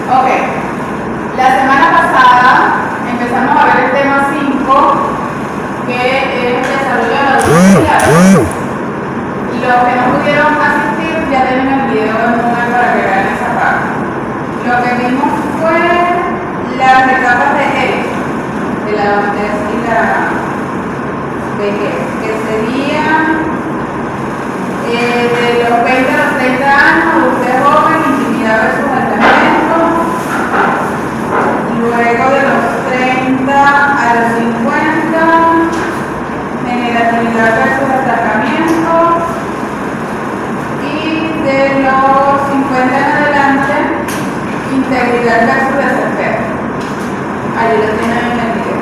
Ok, la semana pasada empezamos a ver el tema 5, que es el desarrollo de la audiencia. Y los que no pudieron asistir ya tienen el video en Moodle para que vean esa parte. Lo que vimos fue las etapas de Eric, de la adultez y la vejez, que serían de los 20 a los 30 años, adultez joven, intimidad versus aislamiento. Luego de los 30 a los 50, generatividad versus atracamiento. Y de los 50 en adelante, integridad versus desespero. Ahí lo tienen en el video.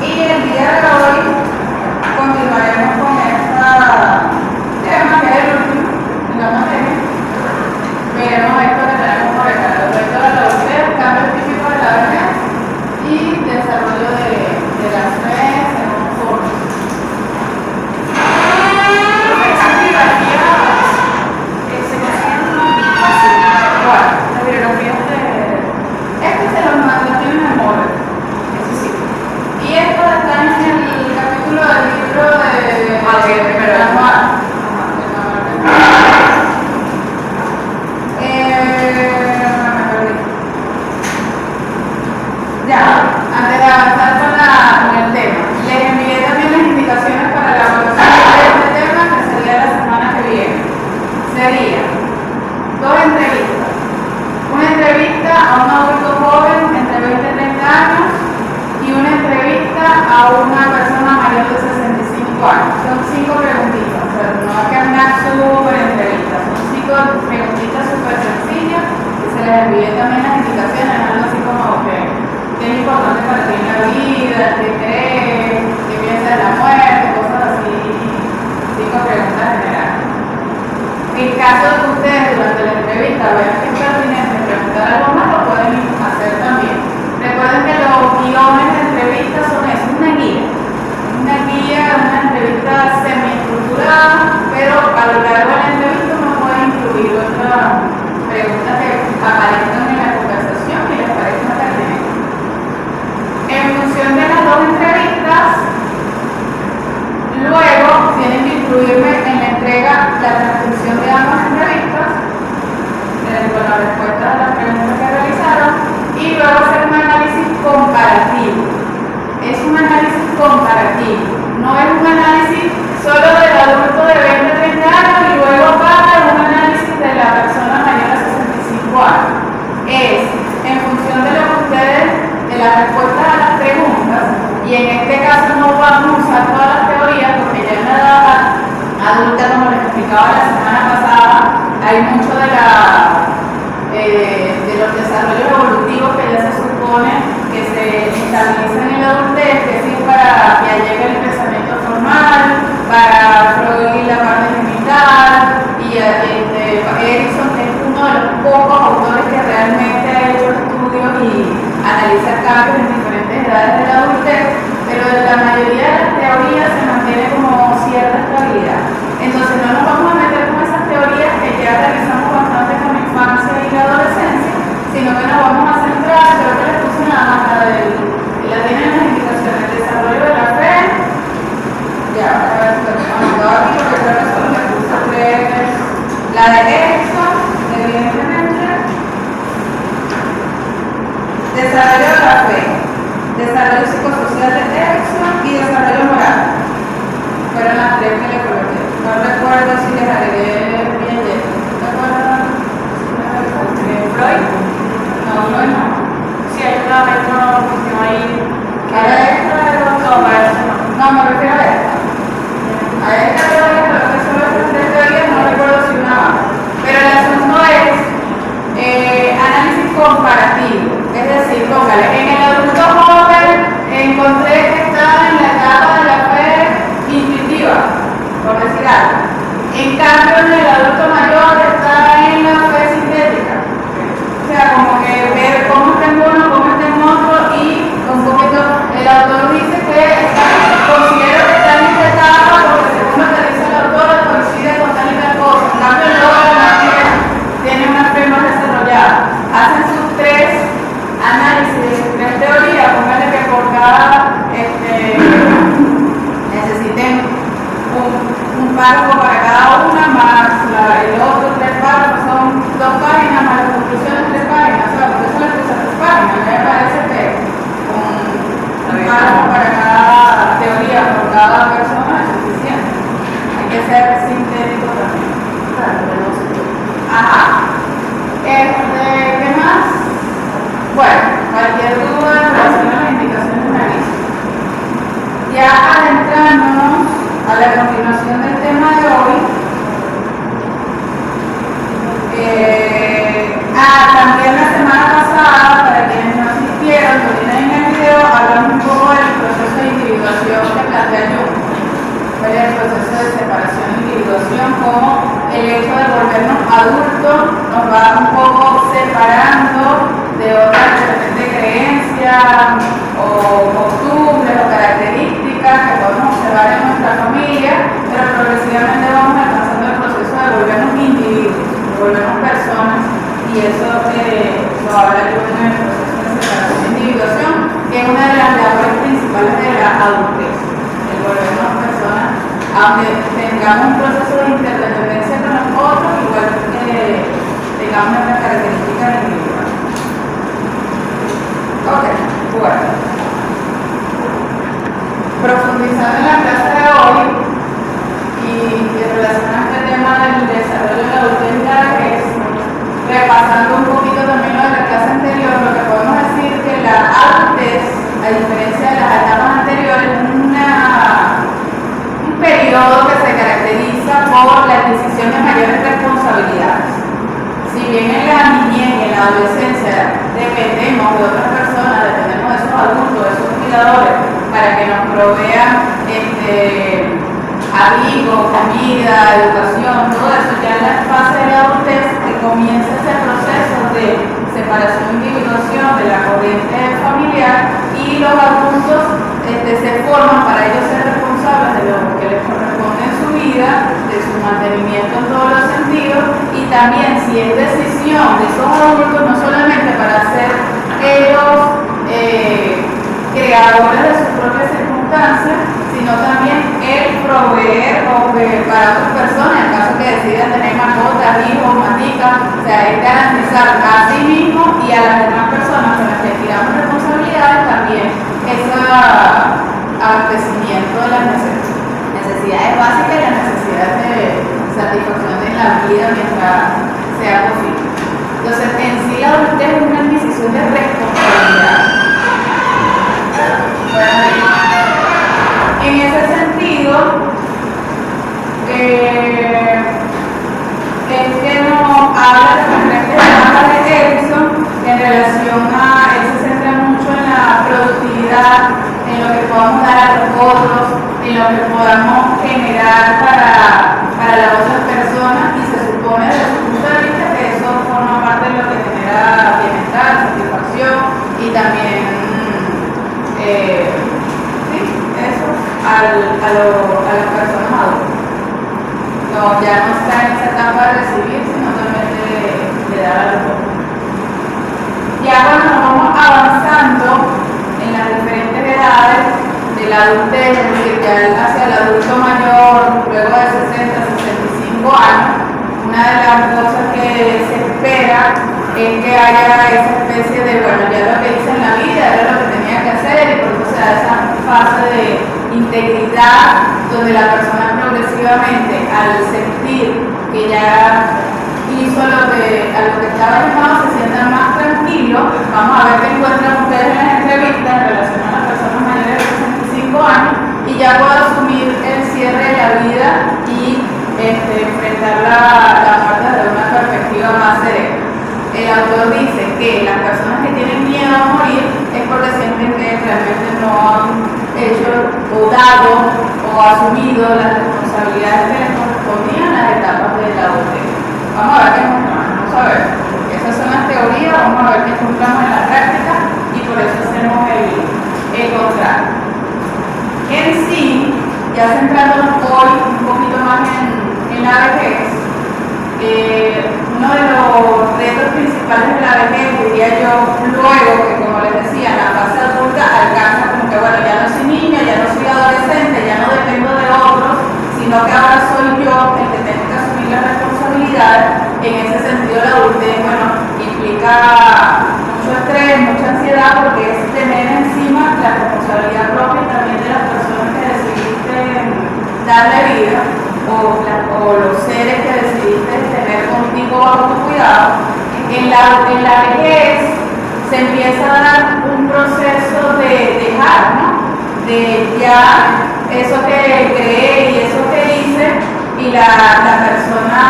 Y el día de hoy continuaremos con esta tema que es el último en la materia. Veremos esto que tenemos por acá: el reto de la adultez, cambio típico de la vejez y desarrollo de las redes en un foro. Este se los tienen en Moodle, eso sí. Y esto está en el capítulo del libro de manual. Ya, antes de avanzar con el tema, les envié también las indicaciones para la evaluación de este tema, que sería la semana que viene. Sería 2 entrevistas. Una entrevista a un adulto joven entre 20 y 30 años y una entrevista a una persona mayor de 65 años. Son 5 preguntitas, o sea, no hay que andar súper entrevistas, son 5 preguntitas súper sencillas que se les envié también las indicaciones, algo así como que es importante para ti en la vida, qué crees, qué piensas de la muerte, cosas así, 5 preguntas generales. En caso de que ustedes durante la entrevista vean que es pertinente preguntar algo más, lo pueden hacer también. Recuerden que los guiones de entrevista son eso, una guía, una entrevista semi-estructurada, pero a lo largo de la entrevista uno puede incluir otras preguntas que aparezcan en la conversación y les parezcan pertinentes. En función de las 2 entrevistas, luego tienen que incluirme en la entrega la transcripción de ambas entrevistas, con la respuesta a las preguntas que realizaron, y luego hacer un análisis comparativo. Es un análisis comparativo, no es un análisis solo del adulto de 20 a 30 años y luego para un análisis de la persona mayor a 65 años. Es en función de lo que ustedes, de la respuesta a las preguntas, y en este caso no vamos a usar todas las teorías porque ya en la edad adulta, como les explicaba la semana pasada, hay mucho de los desarrollos evolutivos que ya se supone que se estabilizan en la adultez, que sí, para que llegue el pensamiento formal, para Freud la parte genital, y Erickson es uno de los pocos autores que realmente ha hecho estudios y analiza cambios en diferentes edades de la adultez, pero la mayoría de las teorías se mantiene como cierta estabilidad. Entonces no nos vamos a meter con esas teorías que ya realizamos bastante con la infancia y la adolescencia, sino que nos vamos a centrar, creo que les puse nada más la tienen las indicaciones, el desarrollo de la fe, ya, a ver, anotado aquí porque creo que solo me puse la de Erickson, evidentemente, desarrollo de la fe, desarrollo psicosocial de Erickson y desarrollo moral. Fueron las 3 que le coloqué. No recuerdo si les agregué bien lleno. ¿Te acuerdas? ¿Freud? No, Freud no. Sí, hay una vez no funcionó ahí. ¿A esta? No, para eso no. No, me refiero a esta. A esta teoría, pero que solo estas 3 teorías, no recuerdo si una más. También la semana pasada, para quienes no asistieron, lo tienen en el video, hablamos un poco del proceso de individuación que plantea Jung. ¿Cuál es el proceso de separación e individuación? Como el hecho de volvernos adultos nos va un poco separando de otras de repente creencias o costumbres o características que podemos observar en nuestra familia, pero progresivamente vamos alcanzando el proceso de volvernos individuos, de volvernos personas, y eso lo habla yo en el proceso de separación e individuación, que es una de las labores principales de la adultez, el volvernos personas, aunque tengamos un proceso de interdependencia con los otros, igual que tengamos nuestras características individuales. Ok, bueno. Profundizando en la clase de hoy y en relación a este tema del desarrollo de la adultez y la vejez, repasando un poquito también lo de la clase anterior, lo que podemos decir que la adultez, a diferencia de las etapas anteriores, es un periodo que se caracteriza por la adquisición de mayores responsabilidades. Si bien en la niñez y en la adolescencia dependemos de otras personas, dependemos de esos adultos, de esos cuidadores, para que nos provean abrigo, comida, educación, todo eso, ya en la fase de la adultez que comienza ese proceso de separación e individuación de la corriente familiar, y los adultos se forman para ellos ser responsables de lo que les corresponde en su vida, de su mantenimiento en todos los sentidos, y también si es decisión de esos adultos, no solamente para ser ellos creadores de sus propias circunstancias, sino también el proveer para otras personas, en caso que decidan tener mascotas, hijos, maticas, o sea, es garantizar a sí mismo y a las demás personas con las que tiramos responsabilidades también ese abastecimiento de las necesidades básicas y las necesidades de satisfacción en la vida mientras sea posible. Entonces, en sí la adultez es una adquisición de responsabilidad. En ese sentido, es que nos habla de diferentes etapas de Erickson en relación a, él se centra mucho en la productividad, en lo que podamos dar a los otros, en lo que podamos generar para las otras personas, y se supone desde su punto de vista que eso forma parte de lo que genera bienestar, satisfacción y también eso a las personas adultas. No, ya no está en esa etapa de recibir, sino también de dar a los otros. Ya cuando nos vamos avanzando en las diferentes edades de la adultez, es decir, ya hacia el adulto mayor, luego de 60, 65 años, una de las cosas que se espera es que haya esa especie de, bueno, ya lo que hice en la vida era lo que tenía que hacer, y por eso se da esa fase de integridad, donde la persona progresivamente, al sentir que ya hizo a lo que estaba llamado, se sienta más tranquilo. Vamos a ver qué encuentran ustedes en las entrevistas en relación a las personas mayores de 65 años, y ya puedo asumir el cierre de la vida y enfrentar la muerte desde una perspectiva más serena. El autor dice que las personas que tienen miedo a morir es porque sienten que realmente no han hecho o dado o asumido las responsabilidades que les correspondían en las etapas de la adultez. Vamos a ver qué encontramos, vamos a ver. Esas son las teorías, vamos a ver qué encontramos en la práctica, y por eso hacemos el contrario. En sí, ya centrándonos hoy un poquito más en la vejez, uno de los retos principales de la vejez, diría yo, luego que, como les decía, la fase adulta alcanza como que, bueno, ya no soy niña, ya no soy adolescente, ya no dependo de otros, sino que ahora soy yo el que tengo que asumir la responsabilidad. En ese sentido, la adultez, bueno, implica mucho estrés, mucha ansiedad, porque es tener encima la responsabilidad propia también de las personas que decidiste darle vida, o los seres que decidiste tener contigo bajo tu cuidado. En la vejez se empieza a dar un proceso de dejar, ¿no? De ya eso que creé y eso que hice, y la persona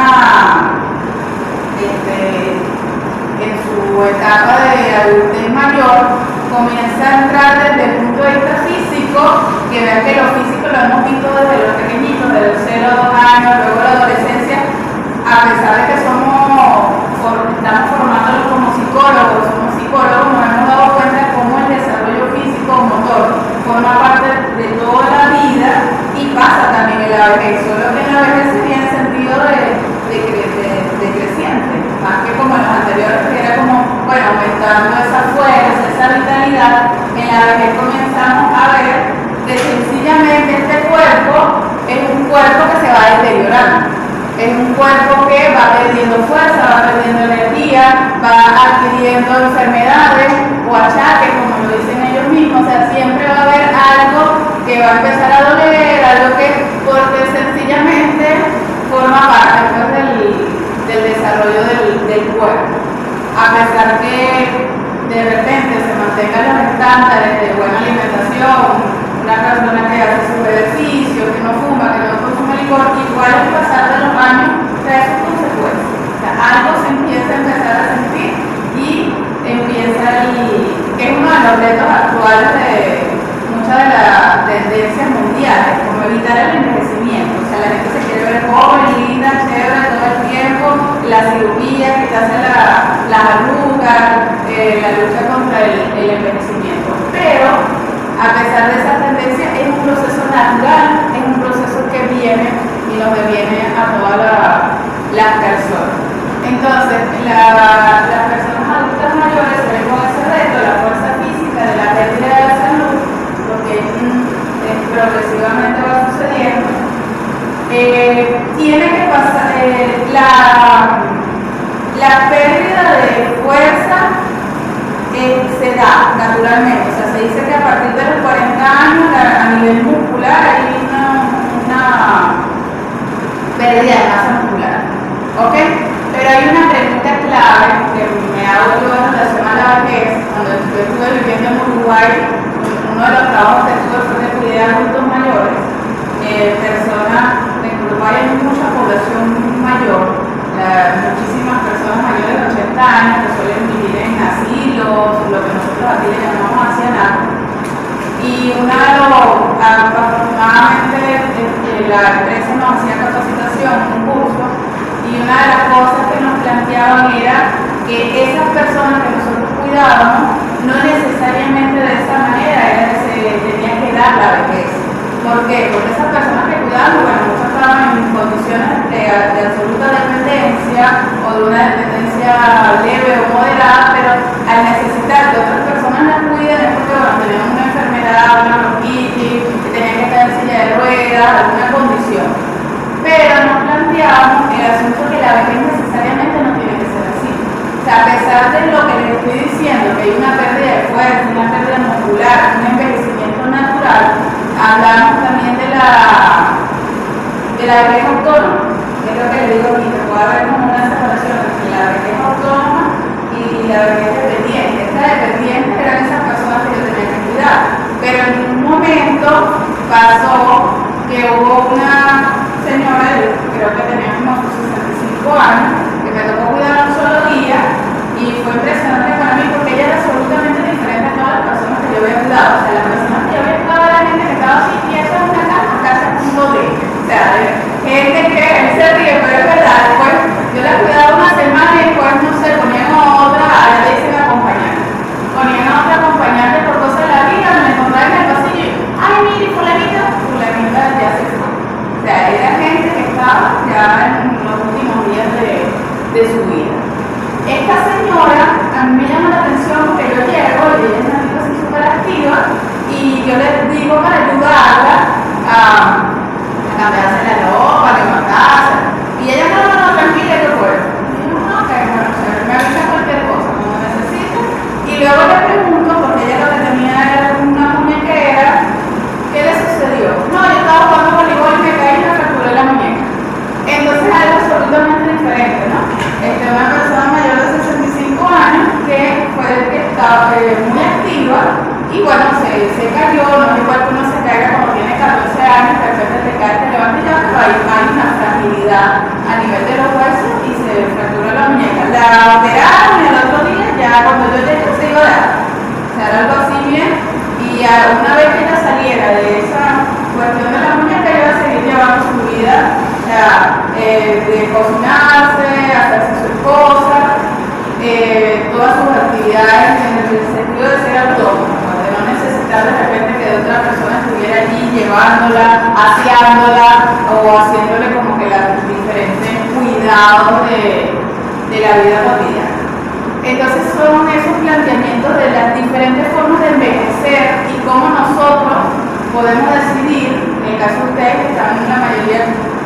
en comienza a entrar desde el punto de vista físico, que vean que lo físico lo hemos visto desde los pequeñitos, desde los 0 a 2 años, luego la adolescencia, a pesar de que estamos formándolos como psicólogos, nos hemos dado cuenta de cómo el desarrollo físico motor forma parte de toda la vida y pasa también en la vejez, solo que en la vejez sería en sentido de creciente, más que como en los anteriores, que era como, bueno, aumentando esa fuerza, esa vitalidad. En la vejez comenzamos a ver que sencillamente este cuerpo es un cuerpo que se va deteriorando. Es un cuerpo que va perdiendo fuerza, va perdiendo energía, va adquiriendo enfermedades o achaques, como lo dicen ellos mismos. O sea, siempre va a haber algo que va a empezar a doler, algo que, porque sencillamente forma parte pues, del desarrollo del cuerpo. A pesar que de repente se mantengan los estándares de buena alimentación, una persona que hace su ejercicio, que no fuma, que no consume licor, igual al pasar de los años trae sus consecuencias. O sea, algo se empieza a empezar a sentir y empieza que es uno de los retos actuales de muchas de las tendencias mundiales, como evitar el envejecimiento. O sea, la gente se quiere ver joven, linda, chévere todo el tiempo, la cirugía, quitarse las arrugas, la lucha contra el envejecimiento. Pero a pesar de esa tendencia, es un proceso natural, es un proceso que viene y nos deviene a todas las personas. Entonces, las personas adultas mayores se ven con ese reto, la fuerza física, de la pérdida de la salud, porque progresivamente va sucediendo. Tiene que pasar la pérdida de fuerza. Se da naturalmente, o sea, se dice que a partir de los 40 años a nivel muscular hay una pérdida de masa muscular, ¿ok? Pero hay una pregunta clave que me hago yo en relación a la vejez. Cuando yo estuve viviendo en Uruguay, uno de los trabajos que tuve fue de cuidar a adultos mayores, personas, en Uruguay hay mucha población mayor, muchísimas personas mayores de 80 años que suelen vivir en asilos, lo que nosotros aquí le llamamos ancianato. Y afortunadamente la empresa nos hacía capacitación, un curso, y una de las cosas que nos planteaban era que esas personas que nosotros cuidábamos no necesariamente de esa manera era que se tenía que dar la vejez. ¿Por qué? Porque esas personas que cuidaban, bueno, muchas estaban en condiciones de absoluta dependencia o de una dependencia leve o moderada, pero al necesitar que otras personas las cuiden es porque bueno, tenían una enfermedad, una bronquitis, que tenían que estar en silla de ruedas, alguna condición. Pero nos planteábamos el asunto que la vejez necesariamente no tiene que ser así. O sea, a pesar de lo que les estoy diciendo, que hay una pérdida de fuerza, una pérdida muscular, un envejecimiento natural, hablamos también de la vejez autónoma, que es lo que les digo aquí, que puede haber como una separación entre la vejez autónoma y la vejez dependiente. Esta dependiente eran esas personas que yo tenía que cuidar, pero en un momento pasó que hubo una señora, creo que tenía unos 65 años, que me tocó cuidar un solo día y fue impresionante para mí porque ella era absolutamente diferente a todas las personas que yo había cuidado. O sea, las personas que yo había cuidado era gente que estaba así quieta en una cama, casi a punto de. O sea, gente que él se ríe, pero es verdad. Después yo la cuidaba una semana y después, no sé, ponían a otra, a ella le dicen acompañante. Ponían a otra acompañante por cosas de la vida, me encontraba en el pasillo y, ay, mire, fulanita ya se fue. O sea, era gente que estaba ya en los últimos días de su vida. Esta señora, a mí me llama la atención porque yo llego y ella es una chica así súper activa y yo le digo para ayudarla a cambiarse la ropa, que matarse. Y ella no, tranquila, yo puedo. Y yo, no, ok, bueno, me avisa cualquier cosa, como necesito. Y luego le pregunto, porque ella lo que tenía era una muñequera, ¿qué le sucedió? No, yo estaba jugando voleibol y me caí y me fracturé la muñeca. Entonces algo absolutamente diferente, ¿no? Una persona mayor de 65 años que fue el que estaba muy activa y bueno, se cayó, no es igual que uno se caiga cuando tiene 14 años, de repente te cae, te levanta y ya, pero hay una fragilidad a nivel de los huesos y se fracturó la muñeca. La operaron y el otro día ya cuando yo llegué se iba a dar. O sea, era algo así bien guiándola o haciéndole como que los diferentes cuidados de la vida cotidiana. Entonces son esos planteamientos de las diferentes formas de envejecer y cómo nosotros podemos decidir, en el caso de ustedes que están en la mayoría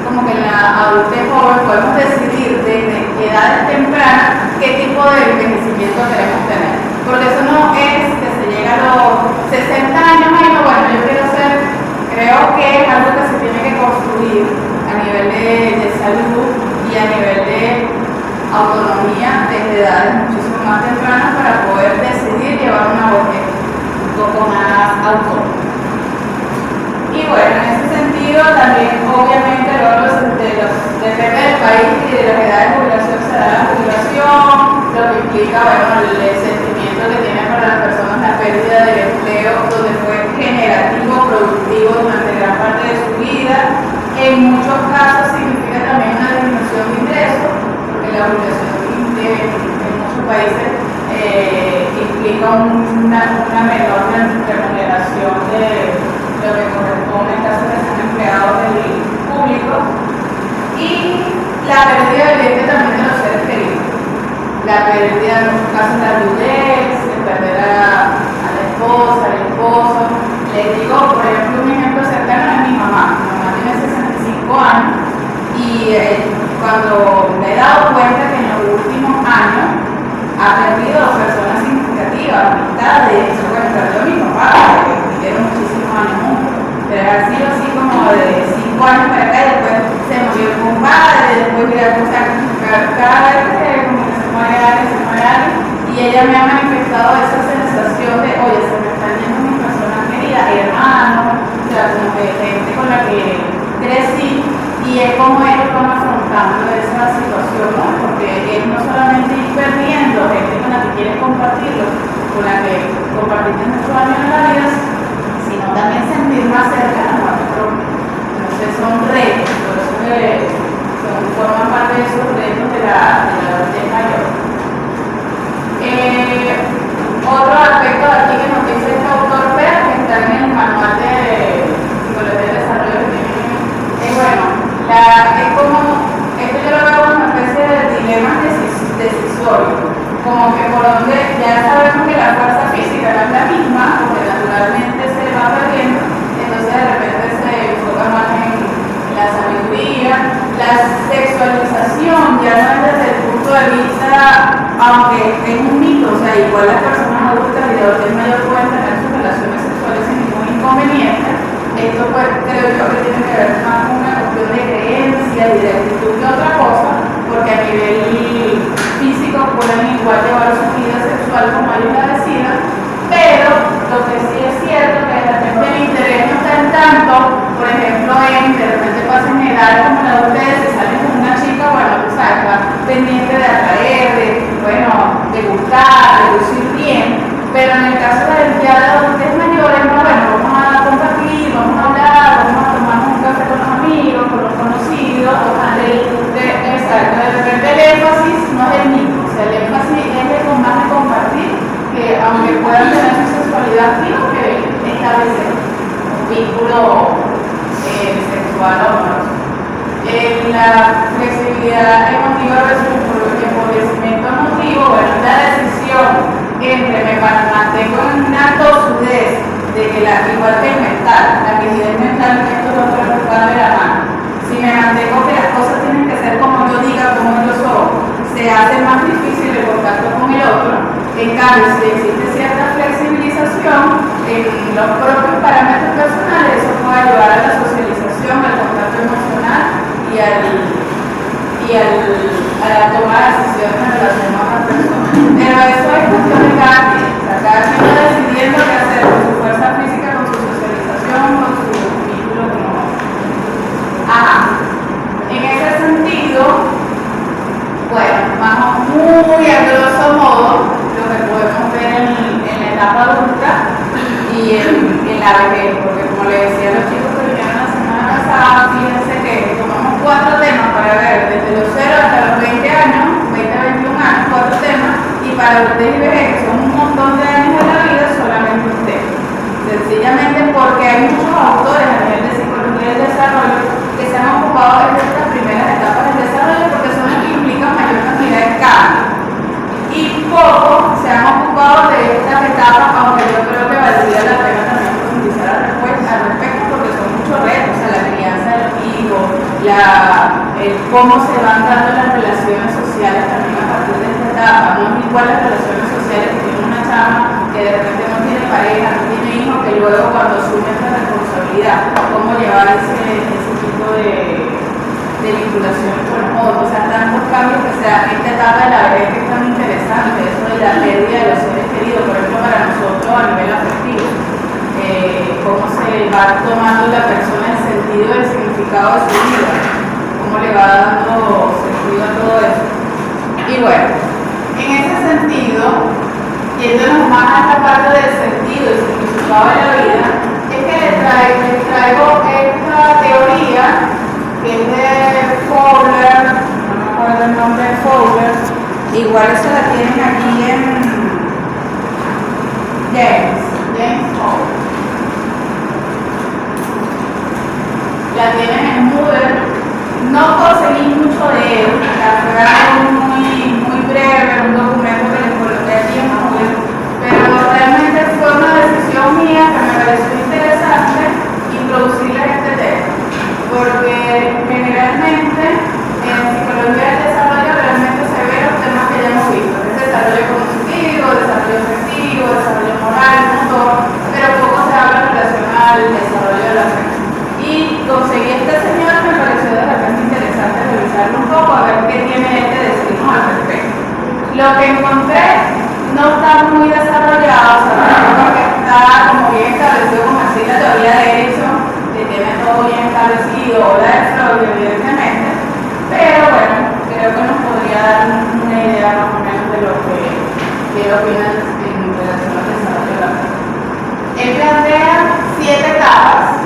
como que en la adultez joven, podemos decidir desde edades tempranas qué tipo de envejecimiento queremos tener. Porque eso no es que se llega a los 60 años y no, bueno, yo quiero ser, creo que es algo que se tiene que construir a nivel de salud y a nivel de autonomía desde edades muchísimo más tempranas para poder decidir llevar una vejez un poco más autónoma. Y bueno, en ese sentido también obviamente luego depende del país y de las edades de jubilación se da la jubilación, lo que implica bueno, el sentimiento que tiene para las personas la pérdida del empleo donde fue generativo, productivo durante gran parte de su vida. En muchos casos significa también una disminución de ingresos, porque la jubilación en muchos países implica una menor remuneración de lo que corresponde en caso de que sean empleados del público, y la pérdida evidente también de los seres queridos, la pérdida en muchos casos de la viudez, de perder a la esposa, al esposo. Les digo, por ejemplo, un ejemplo cercano es mi mamá. Mi mamá tiene 65 años y cuando me he dado cuenta que en los últimos años ha perdido personas significativas, amistades, bueno, perdió a mi papá, que vivieron muchísimos años juntos, pero ha sido así como de 5 años para acá, y después se murió el compadre, después mira, o sea, cada vez que como que se muere alguien, y ella me ha manifestado esa sensación de, oye, se me están yendo mis personas queridas, hermanos, o sea, como que gente con la que crecí, y es como ellos van afrontando esa situación, ¿no? Porque es no solamente ir perdiendo gente con la que quieres compartirlo, con la que compartiste muchos años en la vida, sino también sentir más cerca a la muerte propia. Entonces son retos, por eso que forman parte de esos retos de la adultez mayor. Otro aspecto de aquí que nos dice este autor Pérez, que está en el manual de Psicología de Desarrollo que tiene, es bueno, es como, esto yo lo veo como una especie de dilemas decisorios, como que por donde ya sabemos que la fuerza física no es la misma, porque naturalmente se va perdiendo, entonces de repente se enfoca más en la sabiduría, la sexualización ya no es desde el punto de vista, aunque es un mito, o sea, igual las personas adultas y de adultez mayor pueden tener sus relaciones sexuales sin ningún inconveniente. Esto pues creo yo que tiene que ver más con una cuestión de creencia y de actitud que otra cosa, porque a nivel físico pueden igual llevar su vida sexual como ellos la decidan, pero lo que sí es cierto que de repente el interés no está en tanto, por ejemplo, de repente pasen edad como la de ustedes, se salen con una chica, bueno, tú sabes, va pendiente de atraer, de, bueno, de gustar, de lucir bien, pero en el caso de ya de adultez mayores, no, bueno, vamos a compartir, vamos a hablar, vamos a tomar un café con los amigos, con los conocidos, exacto, de repente el énfasis no es el mismo, o sea, el énfasis es de más de compartir, que aunque puedan tener su sexualidad, sino que establecer un vínculo sexual o amoroso. La flexibilidad emotiva versus el empobrecimiento emotivo, bueno, la decisión entre me mantengo en una tosudez de que igual que el mental, la rigidez mental, estos dos cuerpos van de la mano. Si me mantengo que las cosas tienen que ser como yo diga, como yo soy, se hace más difícil el contacto con el otro. En cambio, si existe cierta flexibilización en los propios parámetros personales, eso puede ayudar a la socialización, al contacto emocional y a la toma de decisiones en relación a otras personas. Pero eso es cuestión de cada quien. O sea, cada quien está decidiendo qué hacer con su fuerza física, con su socialización, con su vínculo con otros. Ajá. En ese sentido, bueno, vamos muy a grosso modo lo que podemos ver en la etapa adulta y en la vejez, porque como le decía a los chicos que vinieron la semana pasada, fíjense que tomamos 4 temas para ver desde los 0 hasta los 20 años, 20 a 21 años, 4 temas, y para adultez y vejez, que son un montón de años de la vida, solamente un tema. Sencillamente porque hay muchos autores a nivel de psicología del desarrollo ocupado es de estas primeras etapas del desarrollo porque son las que implican mayor cantidad de cambio. Y poco se han ocupado de estas etapas, aunque yo creo que valdría la pena también profundizar al respecto porque son muchos retos, o sea, la crianza de los hijos, cómo se van dando las relaciones sociales también a partir de esta etapa. No es igual las relaciones sociales que tiene una chama que de repente no tiene pareja, no tiene hijos, que luego cuando asume esta responsabilidad, cómo llevar ese tipo de vinculación con los otros. O sea, tantos cambios que sea esta etapa de la vejez que es tan interesante, eso de la pérdida de los seres queridos, por ejemplo, para nosotros a nivel afectivo. Cómo se va tomando la persona el sentido y el significado de su vida, cómo le va dando sentido a todo eso. Y bueno, en ese sentido, yéndonos más a esta parte del sentido y significado de la vida, es que les traigo esta teoría que es de Fowler, no me acuerdo el nombre de Fowler, igual eso la tienen aquí en James Fowler. La tienen en Moodle. No conseguí mucho de él, fue algo muy breve, un documento que les coloqué aquí en Moodle, pero realmente fue una decisión mía que me pareció interesante introducirles este tema, porque generalmente en psicología del desarrollo realmente se ven los temas que ya hemos visto, es desarrollo cognitivo, desarrollo afectivo, desarrollo moral, motor, pero poco se habla en relación al desarrollo de la mente. Y conseguí este señor, me pareció de repente interesante revisarlo un poco, a ver qué tiene él de decirnos al respecto. Lo que encontré no está muy desarrollado, o sea, porque está como bien establecido, como así la teoría de hecho, que tiene todo bien establecido, o la de Freud, evidentemente, pero bueno, creo que nos podría dar una idea más o menos de lo que él opina en relación al desarrollo de la mente. Él plantea 7 etapas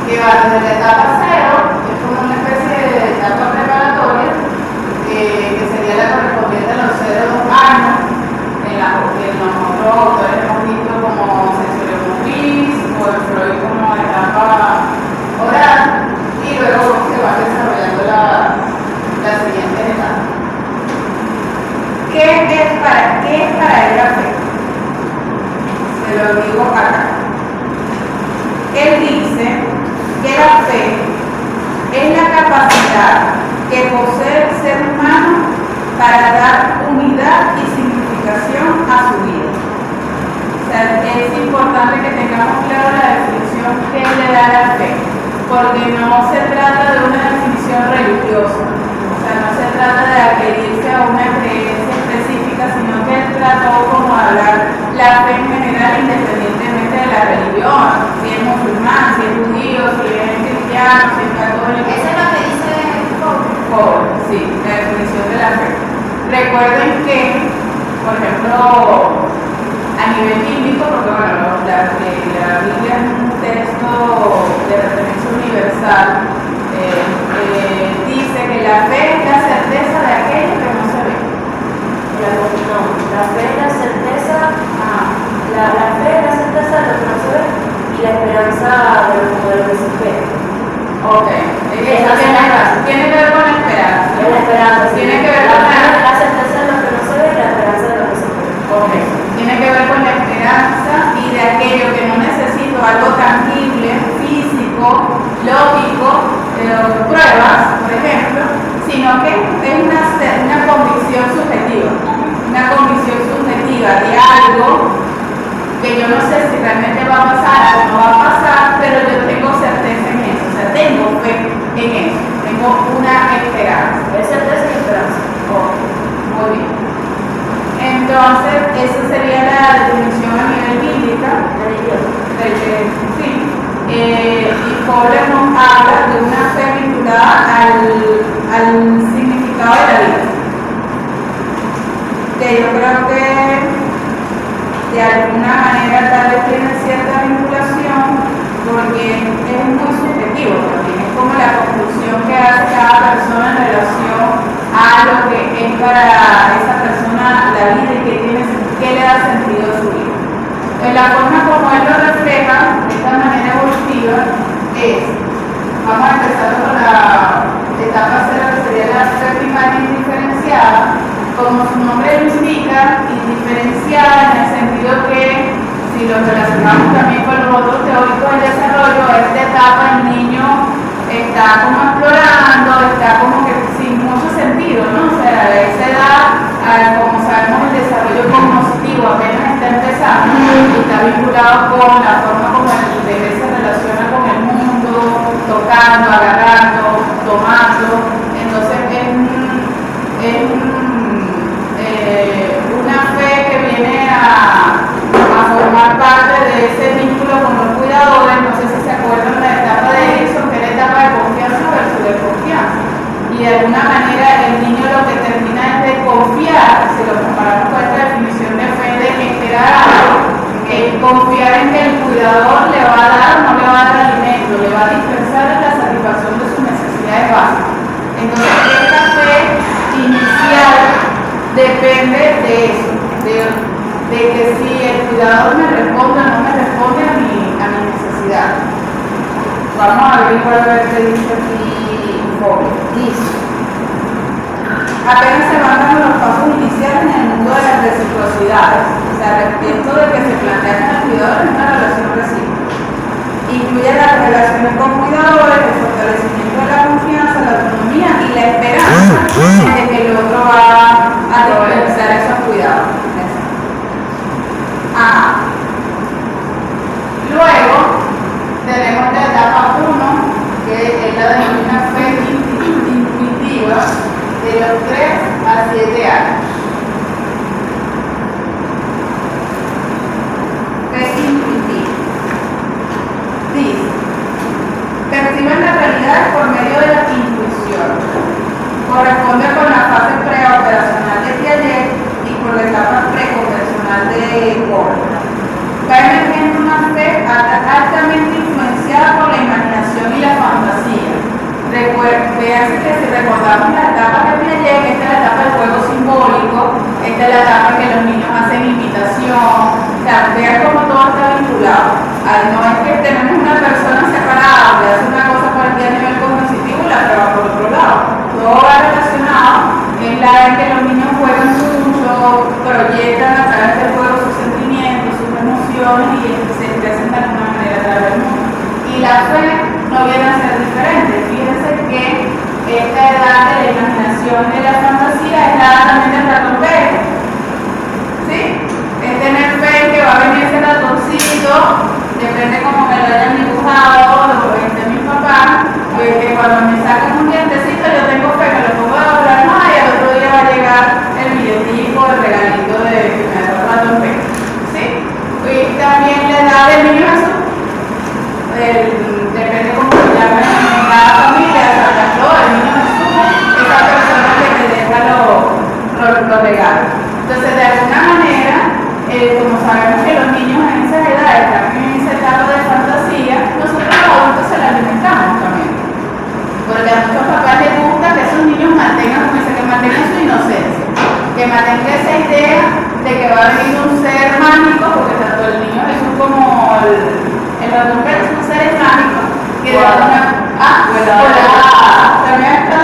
que va desde la etapa 0, que es como una especie de etapa preparatoria, que sería la correspondiente a los 0 años, en la que nosotros autores hemos visto como sensoriomotriz, o en Freud como etapa oral, y luego se va desarrollando la siguiente etapa. ¿Qué es para él la fe? Se lo digo acá. Él dice que la fe es la capacidad que posee el ser humano para dar unidad y significación a su vida. O sea, es importante que tengamos claro la definición que él le da a la fe, porque no se trata de una definición religiosa, o sea, no se trata de adherirse a una creencia específica, sino que él trató como de hablar la fe en general independientemente de la religión, si es musulmán, si es judío, si es cristiano, si es católico. Eso es lo que dice Fowler, sí, la definición de la fe. Recuerden que, por ejemplo, a nivel bíblico, porque bueno, la Biblia es un texto de referencia universal, dice que la fe es la certeza de aquello que no se ve. La fe es la certeza, la fe es la certeza de lo que no se ve y la esperanza de lo que se espera. Ok, tiene que ver con la esperanza. Es la esperanza, tiene que ver con la certeza de lo que no se ve y la esperanza de lo que se espera. Ok, tiene que ver con la esperanza y de aquello que no necesito, algo tangible, físico, lógico, pruebas, por ejemplo, sino que es una convicción subjetiva de algo que yo no sé si realmente va a pasar o no va a pasar, pero yo tengo certeza en eso, o sea, tengo fe en eso, tengo una esperanza. Es certeza y esperanza. Muy bien. Entonces, esa sería la definición a nivel bíblica. Sí. Y Fowler nos habla de una fe vinculada al significado de la vida. Que yo creo que de alguna manera tal vez tiene cierta vinculación porque es muy subjetivo también, es como la conclusión que hace cada persona en relación a lo que es para esa persona la vida y qué le da sentido a su vida. En la forma como él lo refleja, de esta manera evolutiva, es, Vamos a empezar con la etapa 0, que sería la preprimaria indiferenciada. Como su nombre lo indica, indiferenciada en el sentido que, si lo relacionamos también con los otros teóricos del desarrollo, esta etapa el niño está como explorando, está como que sin mucho sentido, ¿no? O sea, a esa edad, como sabemos, el desarrollo cognitivo apenas está empezando y está vinculado con la forma como el bebé se relaciona con el mundo, tocando, agarrando, tomando. Entonces una fe que viene a formar parte de ese vínculo con los cuidadores. No sé si se acuerdan de la etapa de Erickson, que es la etapa de confianza versus desconfianza. Y de alguna manera el niño lo que termina es de confiar, si lo comparamos con esta definición de fe, de esperar algo, confiar en que el cuidador le va a dar o no le va a dar alimento, le va a dispensar la satisfacción de sus necesidades básicas. Entonces esta fe inicial depende de eso, de que si el cuidador me responde o no me responde a mi necesidad. Vamos a ver cuál es el que dice aquí. Dice: apenas se van dando los pasos iniciales en el mundo de las reciprocidades, o sea, respecto de que se plantea con el cuidador en una relación recíproca. Incluye las relaciones con cuidadores, el fortalecimiento de la confianza, la autonomía y la esperanza de que el otro va a dispensar esos cuidados. Luego tenemos la etapa 1, que es la de una fe intuitiva de los 3 a 7 años. Fe intuitiva. Dice: perciben la realidad por medio de la intuición. Corresponde con la fase preoperacional de Piaget y con la etapa preconvencional de Goldman. Va emergiendo una fe altamente influenciada por la imaginación y la fantasía. Véanse que si recordamos la etapa de Piaget, esta es la etapa del juego simbólico, esta es la etapa en que los niños hacen imitación. O sea, vean cómo todo está vinculado. No es que tenemos una persona separada que hace una cosa por aquí a nivel cognitivo y la otra va por otro lado. Todo va relacionado. Es la en que los niños juegan mucho, proyectan a través del juego sus sentimientos, sus emociones y se expresan de alguna manera a través del mundo. Y la fe no viene a ser diferente. Fíjense que esta edad de la imaginación y de la fantasía es la edad también del ratoncito. ¿Sí? Es tener fe en que va a venir ese ratoncito, depende cómo me lo hayan dibujado, lo que mi papá, que cuando me sacan un dientecito yo tengo fe, me lo pongo a doblar más y al otro día va a llegar el billetico, el regalito de que me da el ratoncito. ¿Sí? Y también la edad del niño Jesús. Depende cómo se llame en cada familia, Santa Claus, el niño Jesús, esa persona que te deja los regalos. Entonces, de alguna manera, como sabemos que los niños en esa edad están en esa etapa de fantasía, nosotros los adultos se la alimentamos también. Porque a muchos papás les gusta que esos niños mantengan, como dice, que mantengan su inocencia, que mantengan esa idea de que va a venir un ser mágico, porque tanto el niño Jesús como el ratoncito son seres mágicos que de alguna también está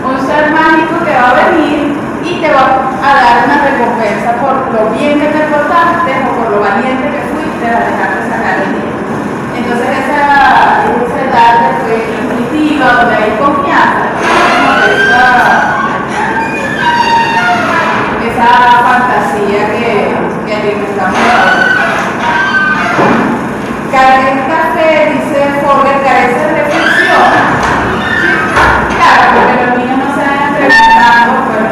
un ser mágico que va a venir y te va a dar una recompensa por lo bien que te portaste o por lo valiente que fuiste a dejarte sacar el día. Entonces esa edad de fe intuitiva, donde hay confianza, esa fantasía que alimentamos ahora. Esta fe, dice Fogler, carece de reflexión. Claro, porque los niños no se van preguntando, bueno,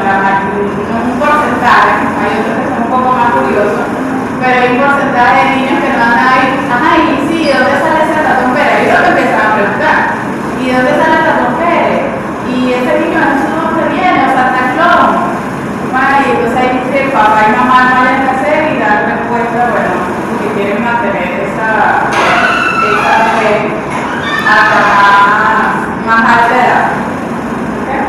un porcentaje, hay otros que son un poco más curiosos, pero hay un porcentaje de niños que no van a ir, ay, sí, ¿de dónde sale ese ratón Pérez? Y ellos empiezan a preguntar, ¿y de dónde sale el ratón Pérez? ¿Y ese niño de dónde viene? ¿O Santa Claus? Y entonces ahí dice, papá y mamá no hayan que hacer y dar respuesta, bueno, que quieren mantener esa fe hasta más alta edad. ¿Okay?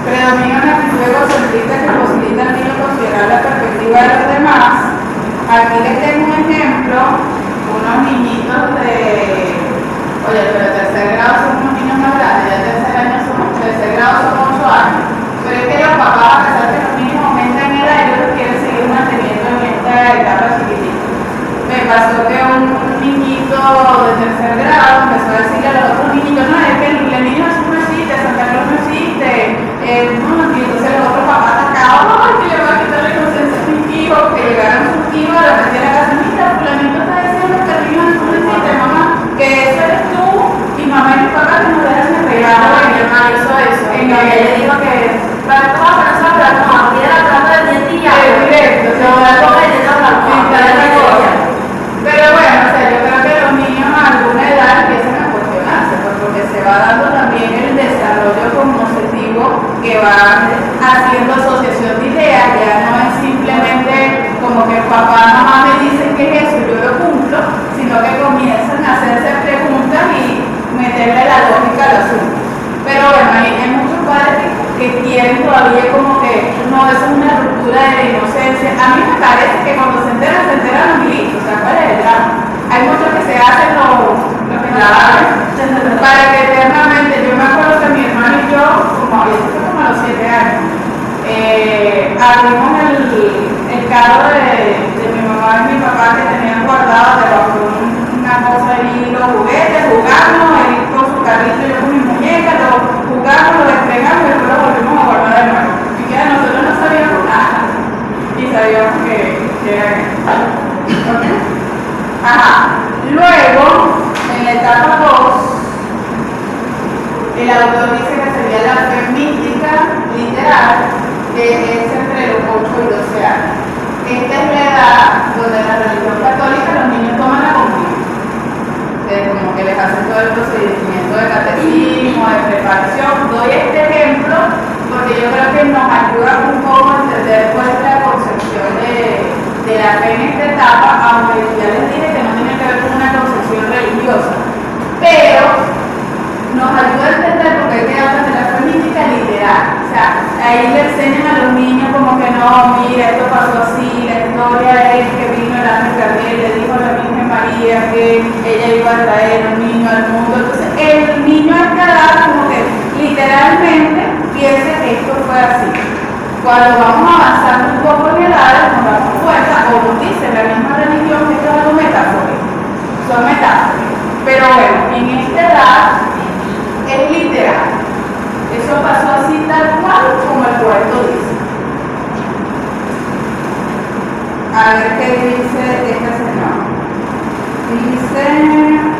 Predomina una actitud egocentrista que posibilita al niño considerar la perspectiva de los demás, aquí les tengo un ejemplo, unos niñitos oye, pero tercer grado son unos niños más grandes, ya tercer grado son 8 años, pero es que los papás, a pesar de que los niños aumentan en edad, ellos los quieren seguir manteniendo en esta etapa chiquitita. Me pasó que un niñito de tercer grado empezó a decirle a los otros niñitos, no, es que el niño Jesús no existe, Santa Claus no existe, no, y entonces los otros papás atacados, ay, que le va a quitar la inocencia a mis hijos, que llegaron sus hijos, de repente a la casa, mira, fulanito está diciendo que el niño Jesús no existe, mamá, que eso eres tú, y mamá y mi papá que nos dejan de regalo, y mi hermano hizo eso, y ella le dijo que, para cómo para nosotros, no, mira la trata del diente y ya, directo, se va a dar con el dedo a la cosa. Pero bueno, o sea, yo creo que los niños a alguna edad empiezan a cuestionarse, pues, porque se va dando también el desarrollo cognitivo que va haciendo asociación de ideas, ya no es simplemente como que papá, mamá me dicen que es eso y yo lo cumplo, sino que comienzan a hacerse preguntas y meterle la lógica al asunto. Pero bueno, hay muchos padres que quieren todavía como que no, eso es una ruptura de la inocencia. A mí me parece que cuando se enteran los militos, o sea, ¿cuál es el drama? Hay muchos que se hacen lo que no saben, para que eternamente, yo me acuerdo que mi hermano y yo, eso fue como a los 7 años, abrimos el carro de mi mamá y mi papá que tenían guardado debajo de una cosa ahí, los juguetes, jugamos, él con su carrito y yo con mi muñeca, lo jugamos, lo despegamos y después lo volvimos a guardar de nuevo. Y que nosotros no sabíamos nada y sabíamos que era eso. ¿Okay? Ajá. Luego, en la etapa 2, el autor dice que sería la fe mística literal, que es entre los 8 y 12 años. Esta es la edad donde en la religión católica los niños toman la comunión. Como que les hacen todo el procedimiento de catecismo, de preparación. Doy este ejemplo porque yo creo que nos ayuda un poco a entender cuál es la concepción de la fe en esta etapa, aunque ya les dije que no tiene que ver con una concepción religiosa. Pero nos ayuda a entender porque hay que hablar de la fe mística literal. O sea, ahí le enseñan a los niños como que no, mira, esto pasó así, la historia es que vino el ángel Gabriel, le dijo a la Virgen María que ella iba a traer un niño al mundo. Entonces, el niño a esta edad como que literalmente piensa que esto fue así. Cuando vamos avanzando un poco en edades, nos damos cuenta, o nos dice la misma religión, que esto es algo metafórico. Son metáforas. Pero bueno, en esta edad es literal. Eso pasó así tal cual como el poeta dice. A ver qué dice esta señora. Dice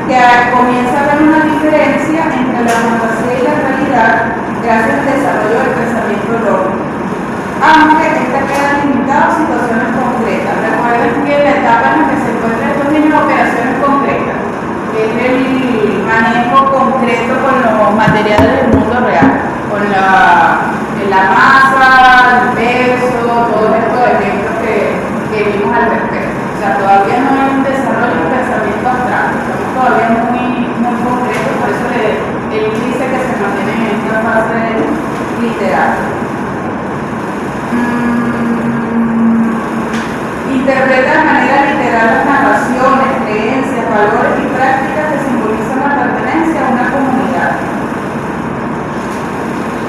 que comienza a haber una diferencia entre la fantasía y la realidad gracias al desarrollo del pensamiento lógico, aunque esta queda limitada a situaciones concretas. Recuerden que la etapa en la que se encuentran estos niños operaciones concretas es el manejo concreto con los materiales del mundo real, con la masa, el peso, todos estos ejemplos que vimos al respecto. O sea, todavía no hay un desarrollo de pensamiento abstracto, estamos todavía muy concretos, por eso él dice que se mantiene en esta fase literal. Interpreta de manera literal las narraciones, creencias, valores y prácticas que simbolizan la pertenencia a una comunidad.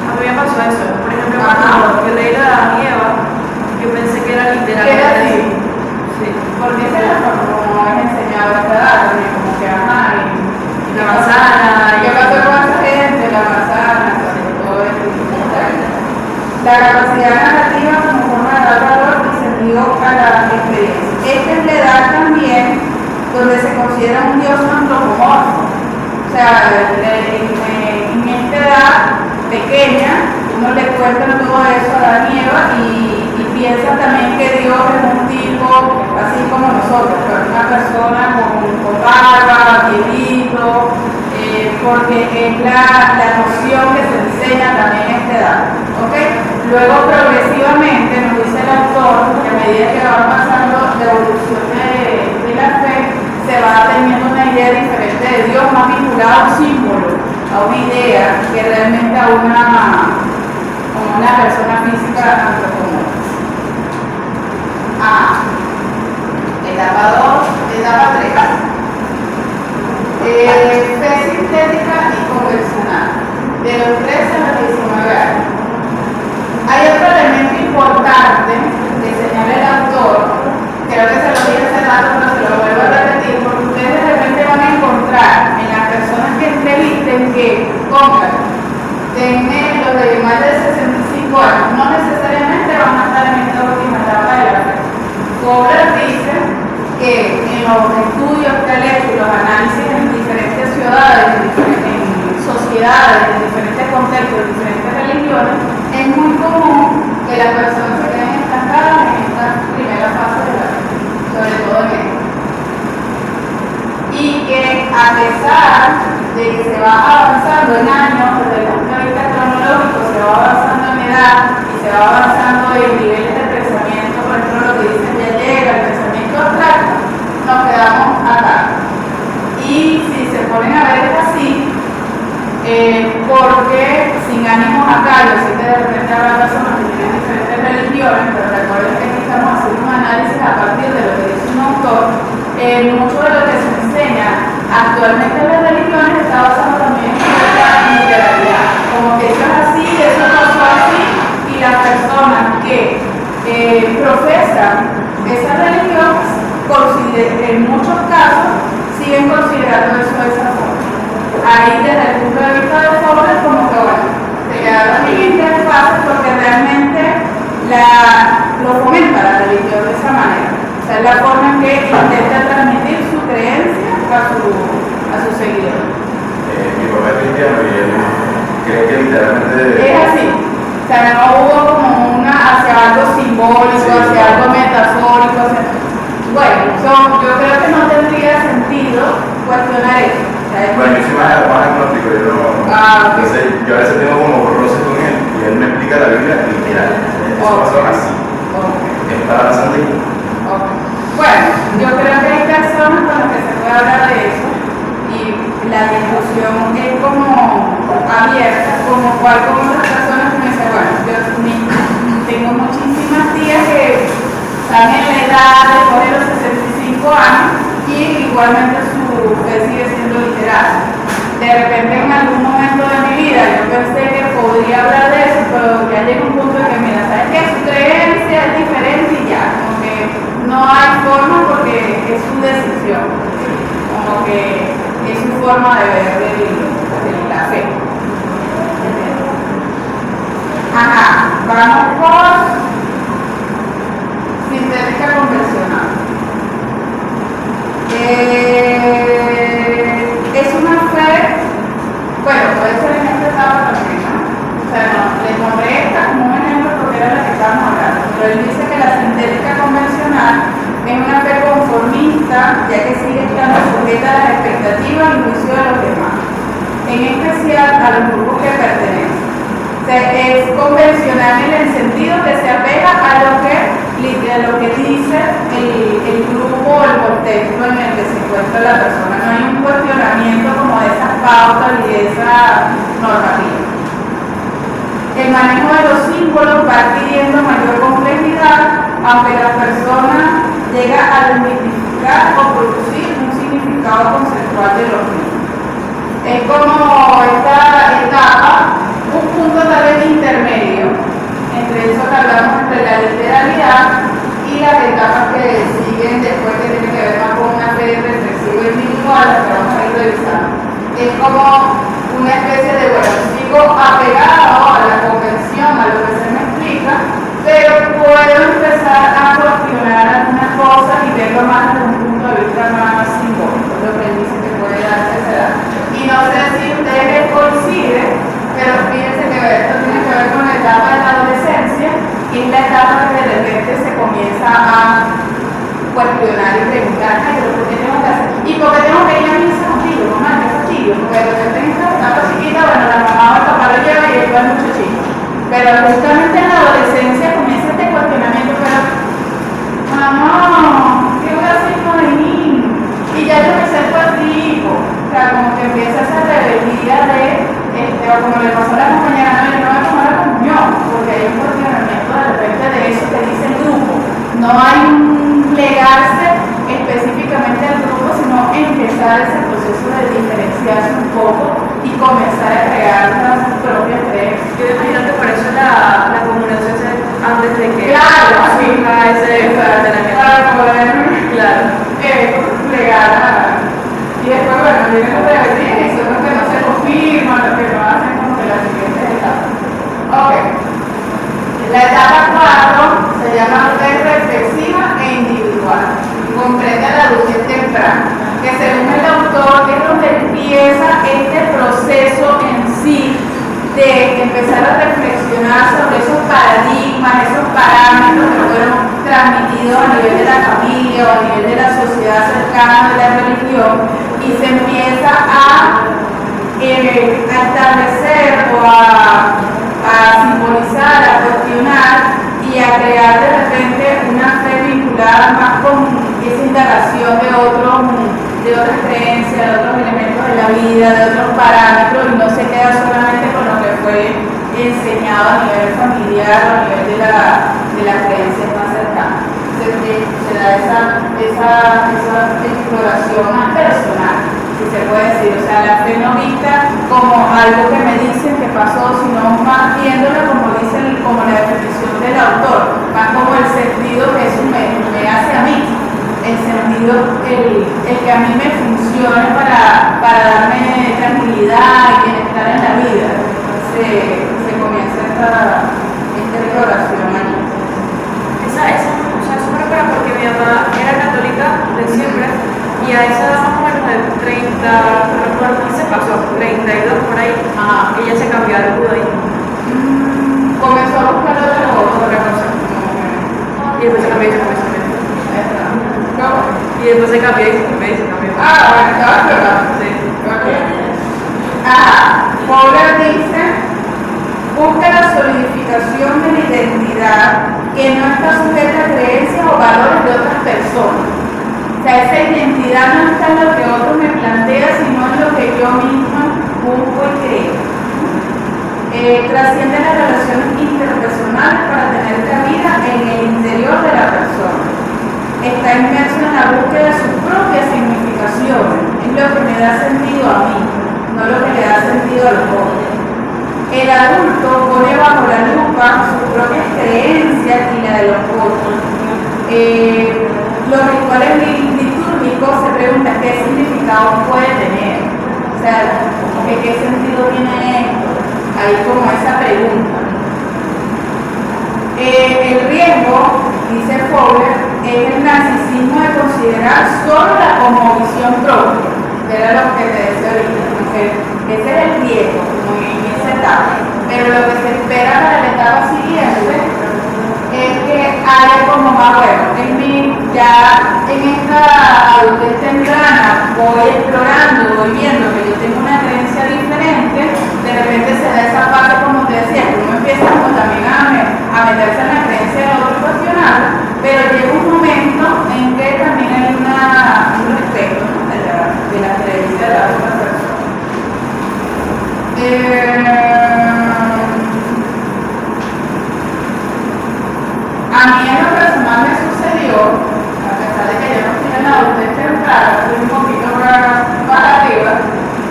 A mí me pasó eso. Por ejemplo, cuando yo leí la de Adán y Eva, yo pensé que era literal. ¿Qué era así? Sí. Porque esa es la forma como es enseñado a esta edad, también como que y la manzana. ¿Qué pasó con esa gente? La manzana, todo eso. La capacidad narrativa como forma de dar valor y sentido a la experiencia. Esta es la edad también donde se considera un dios antropomorfo. O sea, en esta edad pequeña, uno le cuenta todo eso a Adán y Eva y piensa también que Dios es un tipo así como nosotros, una persona con barba, viejito, porque es la noción que se enseña también a esta edad. ¿Okay? Luego progresivamente nos dice el autor que a medida que va pasando la evolución de la fe, se va teniendo una idea diferente de Dios, más vinculada a un símbolo, a una idea, que realmente a una persona física antropomorfa. Etapa 2, etapa 3. Fe sintética y convencional. De los 13 a los 19 años. Hay otro elemento importante que señala el autor, creo que se lo dije hace rato, pero se lo vuelvo a repetir, porque ustedes de repente van a encontrar en las personas que entrevisten que pongan, tienen los de más de 65 años, no necesariamente van a estar en esta última etapa de la fe. Fowler dice que en los estudios que ha hecho y los análisis en diferentes ciudades, en sociedades, en diferentes contextos, en diferentes religiones, es muy común que las personas se queden estancadas en esta primera fase de la vida, sobre todo en esto. Y que a pesar de que se va avanzando en años, desde el punto de vista cronológico, se va avanzando en edad y se va avanzando en niveles de pensamiento, por ejemplo, lo que dicen de ayer, el pensamiento abstracto, nos quedamos acá. Y si se ponen a ver es así, porque sin ánimos acá, yo sé que de repente habrá personas que tienen diferentes religiones, pero recuerden que aquí estamos haciendo un análisis a partir de lo que dice un autor. Mucho de lo que se enseña actualmente en las religiones está basado también en la literalidad, como que eso es así, eso pasó así, y las personas que profesan esa religión, en muchos casos, siguen considerando eso de esa forma. Ahí desde el punto de vista de Fowler, como que bueno, se quedaron en interfaces porque realmente lo fomenta la religión de esa manera. O sea, es la forma en que intenta transmitir su creencia a sus seguidores. Mi papá es cristiano y él cree que literalmente... Es así. O sea, no hubo como hacia algo simbólico, sí, hacia algo metafórico. Bueno, yo creo que no tendría sentido cuestionar eso. Bueno, yo soy más agnóstico, yo no... Entonces, yo a veces tengo como roces con él y él me explica la Biblia literal. Eso pasó así. Es para la santidad. Bueno, yo creo que hay personas con las que se puede hablar de eso y la discusión es como abierta, como otras personas que me dicen, bueno, yo tengo muchísimas tías que están en la edad después de los 65 años y igualmente su fe sigue siendo literal. De repente en algún momento de mi vida yo pensé que podría hablar de eso, pero ya llega un punto de que, mira, ¿sabes qué? Su creencia es diferente y ya, como que no hay forma porque es su decisión, como que es su forma de ver la fe. Ajá, vamos por sintética convencional. Es una fe, bueno, puede ser en esta etapa también, ¿no? O sea, no, le nombré esta como un ejemplo porque era la que estábamos hablando, pero él dice que la sintética convencional es una fe conformista, ya que sigue estando sujeta a las expectativas y juicio de los demás, en especial a los grupos que pertenecen. O sea, es convencional en el sentido que se apega a lo que dice el grupo o el contexto en el que se encuentra la persona. No hay un cuestionamiento como de esas pautas y de esa normativa. El manejo de los símbolos va adquiriendo mayor complejidad, aunque la persona llega a desmitificar o producir un significado conceptual de los mismos. Es como esta etapa, un punto tal vez intermedio entre eso que hablamos entre la literalidad y las etapas que siguen después, que tienen que ver más con una fe reflexiva individual, que vamos a ir revisando. Es como una especie de, bueno, sigo apegado a la convención, a lo que se me explica, pero puedo empezar a cuestionar algunas cosas y verlo más desde un punto de vista más simbólico, lo que él dice que puede darse esa edad. Y no sé si ustedes coinciden, pero fíjense que esto tiene que ver con la etapa de la adolescencia y es la etapa que de repente se comienza a cuestionar y preguntar, ay, pero ¿por qué tengo que hacer? ¿Y por qué tengo que ir a misa contigo? Mamá, qué fastidio, porque de repente en esta etapa chiquita, bueno, la mamá o el papá lo lleva y después el muchachito. Pero justamente en la adolescencia comienza este cuestionamiento, pero mamá, ¿qué voy a hacer con el niño? Y ya yo me siento así, o sea, como que empieza esa rebeldía de, o como le pasó a la compañera, no, yo no voy a tomar la comunión, porque hay un cuestionamiento de repente de eso que dice el grupo. No hay un plegarse proceso de diferenciarse un poco y comenzar a crear las propias creencias. Yo imagino que por eso la comunión se hace antes de que Claro, sí, ese para poder claro. plegar y después, bueno, vienen los rebeldías y son los que no se confirman, los que no hacen como que las siguientes etapas. Ok. La etapa 4 se llama adultez reflexiva e individual. Comprende a la adultez temprana, que según el autor es donde empieza este proceso en sí de empezar a reflexionar sobre esos paradigmas, esos parámetros que fueron transmitidos a nivel de la familia o a nivel de la sociedad cercana de la religión y se empieza a establecer o a simbolizar, a cuestionar y a crear de repente una fe vinculada más con esa indagación de otras creencias, de otros elementos de la vida, de otros parámetros y no se queda solamente con lo que fue enseñado a nivel familiar o a nivel de la creencia más cercana. Se da esa exploración más personal, si se puede decir, o sea, la fe no vista como algo que me dicen que pasó, sino más viéndola como dice, como la definición del autor, más como el sentido que eso me hace a mí, el sentido, el que a mí me funcione para darme tranquilidad y bienestar en la vida. Se comienza esta exploración allí. Eso me recuerda porque mi mamá era católica de siempre y a esa edad más o menos de 30, no recuerdo, se pasó, 32 por ahí, ella se cambió al judaísmo. Comenzó a buscar otra cosa. Y después se cambió y se cambió. Y después se cambió y se cambió y se cambió. Bueno, estaba claro. Sí. Fowler dice, busca la solidificación de la identidad que no está sujeta a creencias o valores de otras personas. O sea, esa identidad no está en lo que otro me plantea, sino en lo que yo misma busco y creo. Trasciende las relaciones interpersonales para tener cabida en el interior de la persona. Está inmerso en la búsqueda de sus propias significaciones. Es lo que me da sentido a mí, no lo que le da sentido a los otros. El adulto pone bajo la lupa sus propias creencias y la de los otros. Los rituales litúrgicos se preguntan qué significado puede tener. O sea, ¿qué sentido tiene esto? Ahí como esa pregunta. El riesgo, dice Fowler, es el narcisismo de considerar solo la cosmovisión propia. Era lo que te decía ahorita, que ese es el riesgo, como en esa etapa. Pero lo que se espera para la etapa siguiente es que haya como más bueno. Ya en esta adultez temprana voy explorando, voy viendo que yo tengo una creencia diferente, de repente se da esa parte, como te decía, que uno empieza como también a meterse en la creencia de otro cuestionar, pero llega un momento en que también hay un respeto, ¿no? de la creencia de la otra persona. A mí en lo personal me sucedió, a pesar de que yo no estoy en la adultez temprana, estoy un poquito más arriba,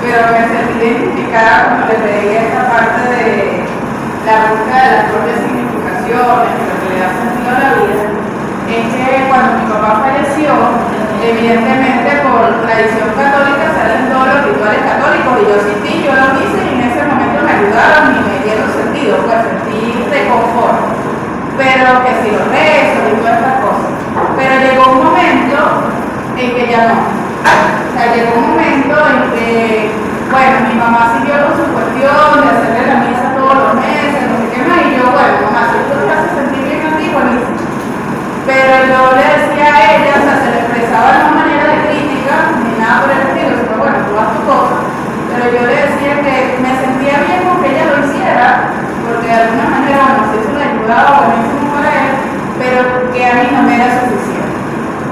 pero me sentí identificada cuando le pedí esta parte de la búsqueda de las propias significaciones, de lo que le da sentido a la vida. Es que cuando mi papá falleció, evidentemente por tradición católica salen todos los rituales católicos y yo asistí, yo los hice y en ese momento me ayudaron y me dieron sentido, pues sentí reconfort. Pero que si los rezos y todas estas cosas. Pero llegó un momento en que ya no. O sea, llegó un momento en que, bueno, mi mamá siguió con su cuestión de hacerle la misa todos los meses, no sé qué más, y yo, bueno, mamá, si esto te hace sentir bien a ti, buenísimo. Pero yo le decía a ella, o sea, se le expresaba de una manera de crítica, ni nada por el estilo, sino bueno, tú haz tu cosa. Pero yo le decía que me sentía bien con que ella lo hiciera, porque de alguna manera, bueno, si eso le ayudaba buenísimo para él, pero que a mí no me era suficiente.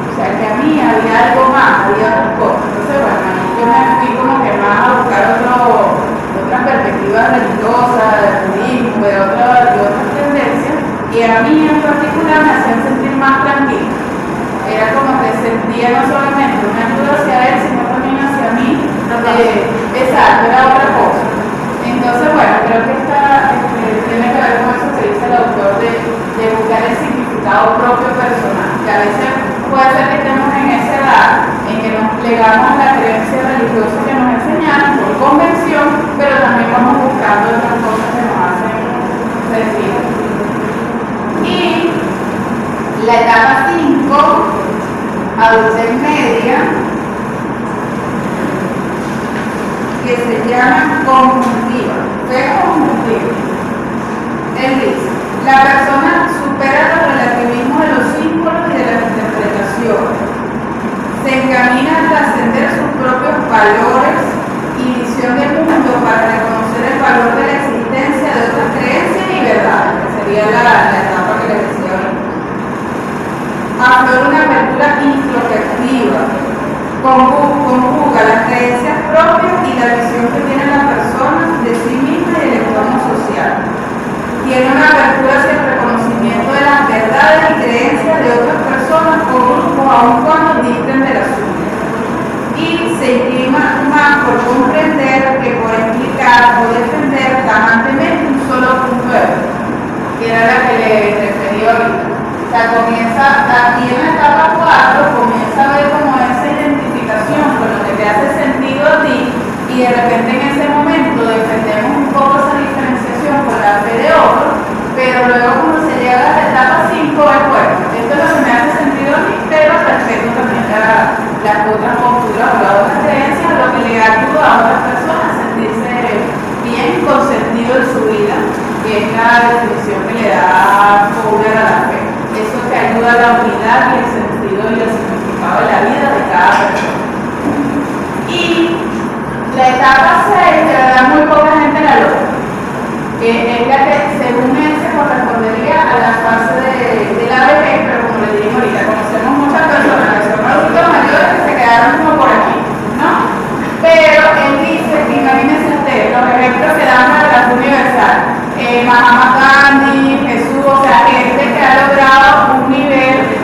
O sea, que a mí había algo más, había otras cosas. Entonces, bueno, yo me fui como que más a buscar otras perspectivas religiosas, del budismo, de otras tendencias, y a mí en particular me hacían sentir más tranquila. Era como que sentía no solamente una ayuda hacia él, sino también hacia hacia mí, exacto, era otra cosa. Entonces, bueno, creo que tiene que ver con eso que dice el autor de buscar el significado propio personal, que a veces puede ser que estemos en esa edad en que nos plegamos a la creencia religiosa que nos enseñaron por convención, pero también vamos buscando otras cosas que nos hacen sentir. Y la etapa 5, adultez media, que se llama conjuntiva. ¿Qué es conjuntiva? Él dice, la persona supera los relativismos de los símbolos y de las interpretaciones. Se encamina a trascender sus propios valores y visión del mundo para reconocer el valor de la existencia de otras creencias y verdades, que sería la etapa que les decía ahorita. Aflora una apertura introspectiva, conjuga las creencias propias y la visión que tiene la persona de sí misma y del entorno social. Tiene una apertura hacia el reconocimiento de las verdades y creencias de otras personas o grupos, aun cuando disten de las suyas. Y se inclina más por comprender que por explicar o defender tajantemente un solo punto de vista, que era la que le referí ahorita. O sea, comienza, aquí en la etapa 4, comienza a ver como esa identificación con lo que te hace sentido a ti, y de repente en ese momento defendemos un poco esa diferenciación con la fe de otros, pero luego cuando se llega a la etapa 5 es bueno, esto es lo que me hace sentido a mí, pero respeto también las otras posturas o las otras creencias, lo que le ayuda a otras personas a sentirse bien con sentido en su vida, que es la definición que le da Fowler a la fe. Eso te ayuda a la unidad y el sentido y el significado de la vida de cada persona. Y la etapa 6 te la da muy poca gente la logra, que es la que según él se correspondería a la fase de la vejez, pero como le dijimos ahorita, conocemos muchas personas que son adultos mayores que se quedaron como por aquí, ¿no? Pero él dice, imagínense ustedes, los ejemplos que dan para la fe universal, Mahatma Gandhi, Jesús, o sea, gente que ha logrado un nivel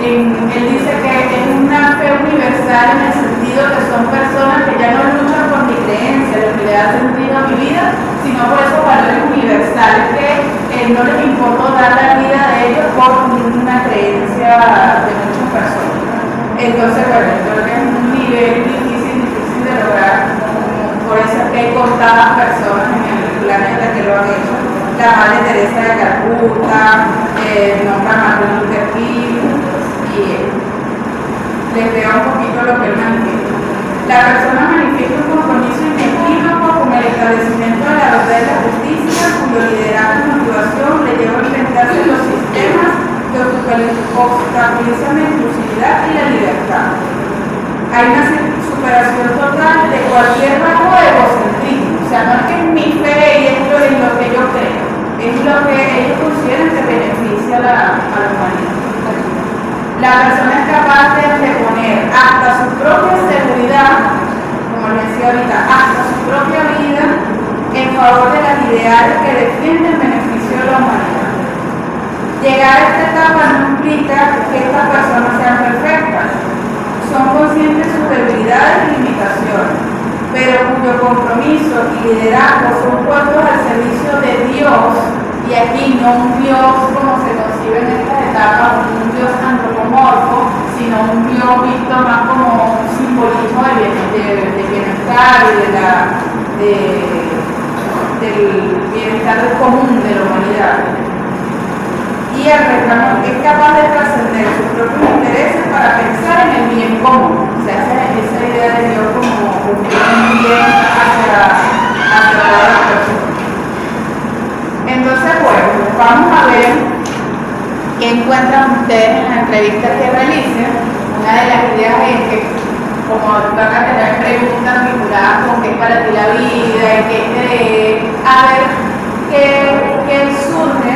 él dice que es una fe universal en el sentido que son personas que ya no luchan por mi creencia, lo que le da sentido a mi vida, sino por esos valores universales que no les importó dar la vida de ellos por ninguna creencia de muchas personas. Entonces, bueno, creo que es un nivel difícil de lograr, por eso es que hay contadas personas en el planeta que lo han hecho. La Madre Teresa de Calcuta, nombra Martin Luther King, y les veo un poquito lo que él manifiesta. La persona manifiesta un compromiso inequívoco con el establecimiento de la verdad y la justicia, cuyo liderazgo y motivación le lleva a enfrentarse a los sistemas que obstaculizan la inclusividad y la libertad. Hay una superación total de cualquier rasgo de egocentrismo, o sea, no es que es mi fe y esto es lo que yo creo, es lo que ellos consideran que beneficia a la humanidad. La persona es capaz de anteponer hasta su propia seguridad, como les decía ahorita, hasta su propia vida en favor de las ideales que defienden el beneficio de la humanidad. Llegar a esta etapa no implica que estas personas sean perfectas, son conscientes de sus debilidades y limitaciones, pero cuyo compromiso y liderazgo son puestos al servicio de Dios, y aquí no un Dios como se concibe en esta etapa, un Dios antropomorfo, sino un Dios visto más como un simbolismo de bienestar y del bienestar común de la humanidad. Y el reclamo es capaz de trascender sus propios intereses para pensar en el bien común. O sea, esa idea de Dios como un bien hacia todas las personas. Entonces, bueno, vamos a ver qué encuentran ustedes en las entrevistas que realicen. Una de las ideas es que, como van a tener preguntas vinculadas con qué es para ti la vida y qué crees, a ver qué surge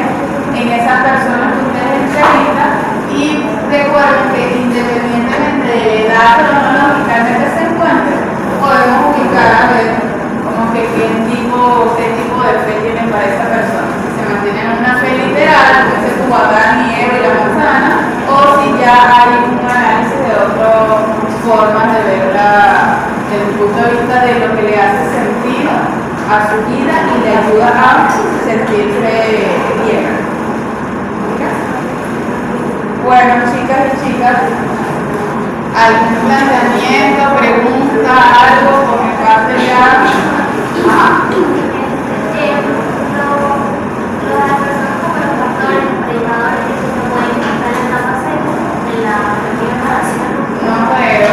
en esas personas que ustedes entrevistan, y recuerden que independientemente de la edad cronológica en la que se encuentren, podemos ubicar a ver como que qué tipo de fe tienen para esa persona. Si se mantienen una fe literal, como ese Adán y Eva y la manzana, o si ya hay un análisis de otras formas de ver la de lo que le hace sentido a su vida y le ayuda a sentirse bien. ¿Ok? Bueno, chicas y chicas, ¿algún planteamiento, pregunta, algo por mi parte ya? Ajá. No creo,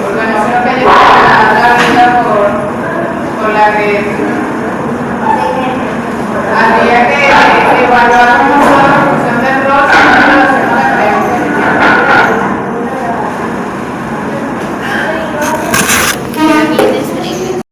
porque no creo que haya la vida por la que